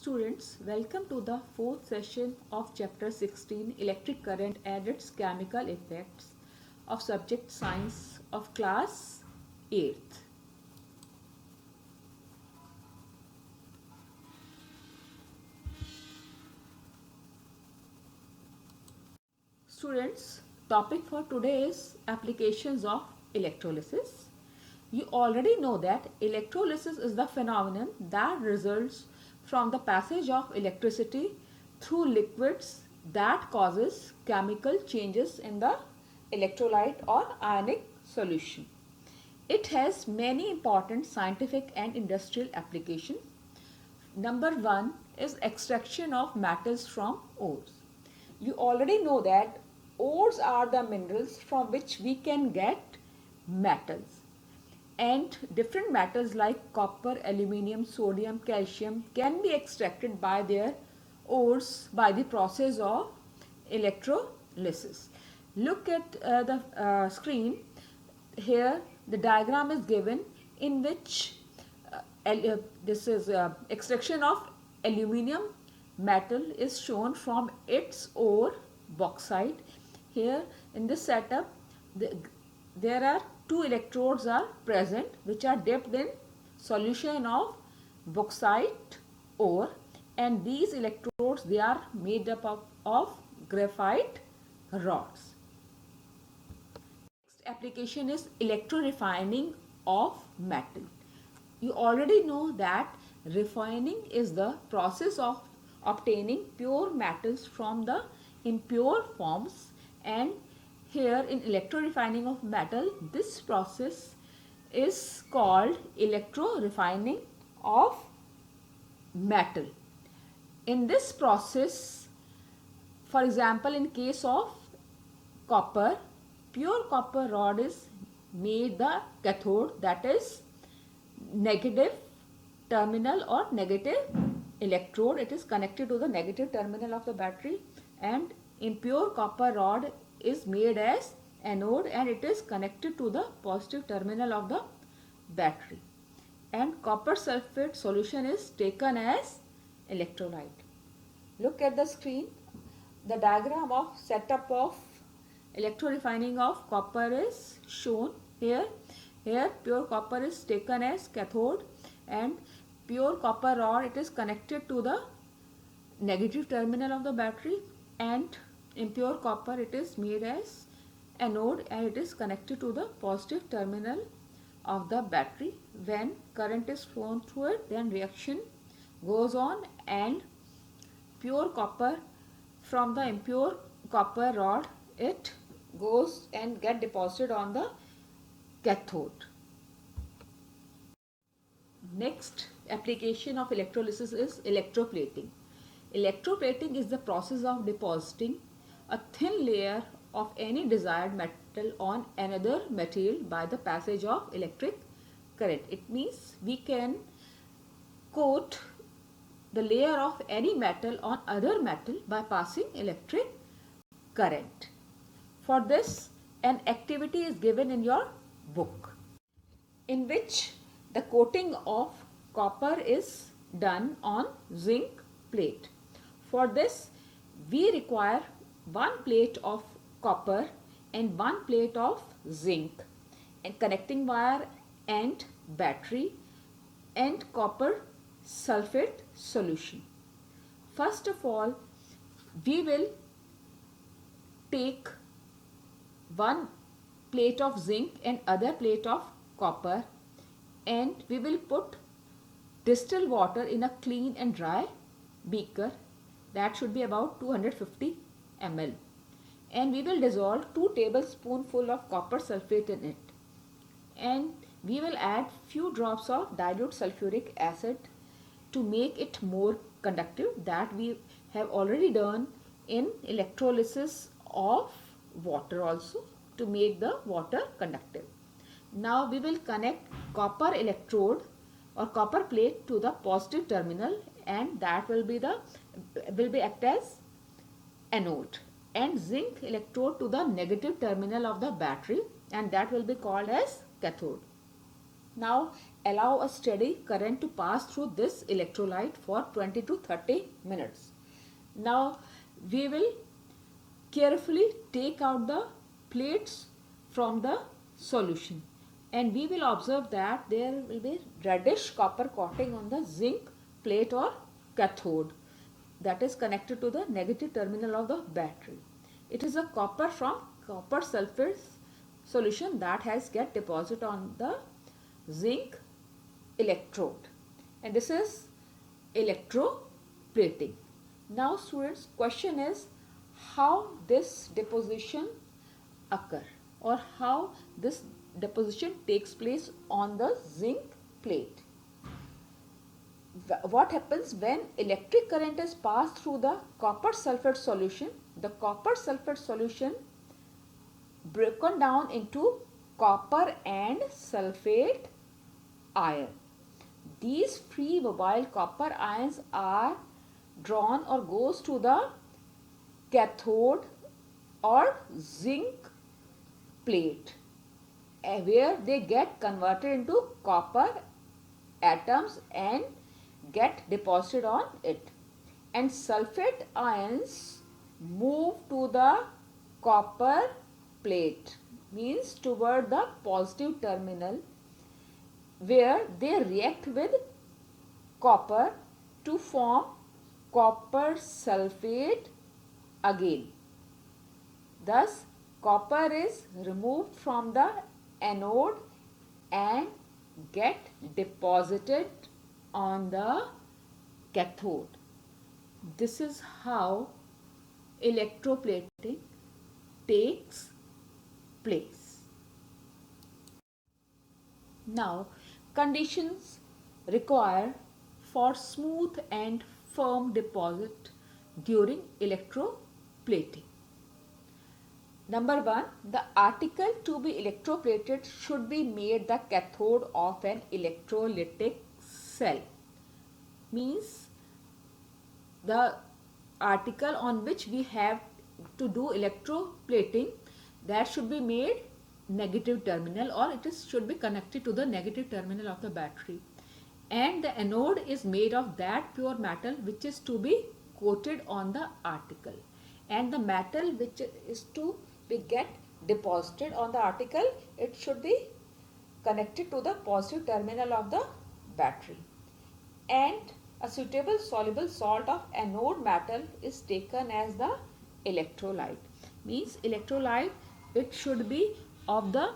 Students, welcome to the fourth session of chapter 16 Electric Current and its Chemical Effects of subject science of class 8th. Students, topic for today is applications of electrolysis. You already know that electrolysis is the phenomenon that results from the passage of electricity through liquids that causes chemical changes in the electrolyte or ionic solution. It has many important scientific and industrial applications. Number one is extraction of metals from ores. You already know that ores are the minerals from which we can get metals, and different metals like copper, aluminium, sodium, calcium can be extracted by their ores by the process of electrolysis. Look at the screen. Here the diagram is given in which this is extraction of aluminium metal is shown from its ore bauxite. Here in this setup there are two electrodes are present which are dipped in solution of bauxite ore, and these electrodes they are made up of graphite rods. Next application is electrorefining of metal. You already know that refining is the process of obtaining pure metals from the impure forms, and here in electrorefining of metal this process is called electrorefining of metal. In this process, for example, in case of copper, pure copper rod is made the cathode, that is negative terminal or negative electrode. It is connected to the negative terminal of the battery, and impure copper rod is made as anode and it is connected to the positive terminal of the battery, and copper sulfate solution is taken as electrolyte. Look at the screen. The diagram of setup of electrorefining of copper is shown here. Here pure copper is taken as cathode and pure copper rod it is connected to the negative terminal of the battery, and impure copper it is made as anode and it is connected to the positive terminal of the battery. When current is flown through it, then reaction goes on and pure copper from the impure copper rod it goes and get deposited on the cathode. Next application of electrolysis is electroplating. Electroplating is the process of depositing a thin layer of any desired metal on another material by the passage of electric current. It means we can coat the layer of any metal on other metal by passing electric current. For this, an activity is given in your book in which the coating of copper is done on zinc plate. For this, we require one plate of copper and one plate of zinc, and connecting wire and battery and copper sulfate solution. First of all, we will take one plate of zinc and other plate of copper, and we will put distilled water in a clean and dry beaker that should be about 250 ml, and we will dissolve 2 tablespoonfuls of copper sulfate in it, and we will add few drops of dilute sulfuric acid to make it more conductive. That we have already done in electrolysis of water also to make the water conductive. Now we will connect copper electrode or copper plate to the positive terminal, and that will be act as anode, and zinc electrode to the negative terminal of the battery, and that will be called as cathode. Now allow a steady current to pass through this electrolyte for 20 to 30 minutes. Now we will carefully take out the plates from the solution, and we will observe that there will be reddish copper coating on the zinc plate or cathode that is connected to the negative terminal of the battery. It is a copper from copper sulfate solution that has get deposit on the zinc electrode, and this is electroplating. Now students, question is how this deposition occur, or how this deposition takes place on the zinc plate. What happens when electric current is passed through the copper sulfate solution? The copper sulfate solution broken down into copper and sulfate ion. These free mobile copper ions are drawn or goes to the cathode or zinc plate, where they get converted into copper atoms and get deposited on it, and sulfate ions move to the copper plate, means toward the positive terminal, where they react with copper to form copper sulfate again. Thus copper is removed from the anode and get deposited on the cathode. This is how electroplating takes place. Now, conditions required for smooth and firm deposit during electroplating. Number 1, the article to be electroplated should be made the cathode of an electrolytic cell. Means the article on which we have to do electroplating, that should be made negative terminal, or it should be connected to the negative terminal of the battery, and the anode is made of that pure metal which is to be coated on the article, and the metal which is to be get deposited on the article, it should be connected to the positive terminal of the battery, and a suitable soluble salt of anode metal is taken as the electrolyte. Means electrolyte, it should be of the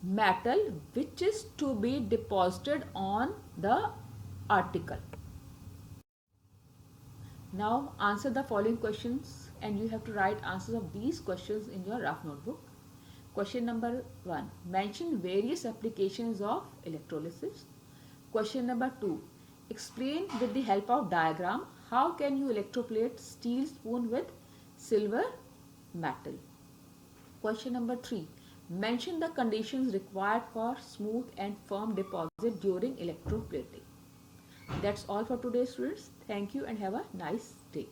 metal which is to be deposited on the article. Now answer the following questions, and you have to write answers of these questions in your rough notebook. Question number 1. Mention various applications of electrolysis. Question number 2. Explain with the help of diagram how can you electroplate steel spoon with silver metal. Question number 3. Mention the conditions required for smooth and firm deposit during electroplating. That's all for today, students. Thank you and have a nice day.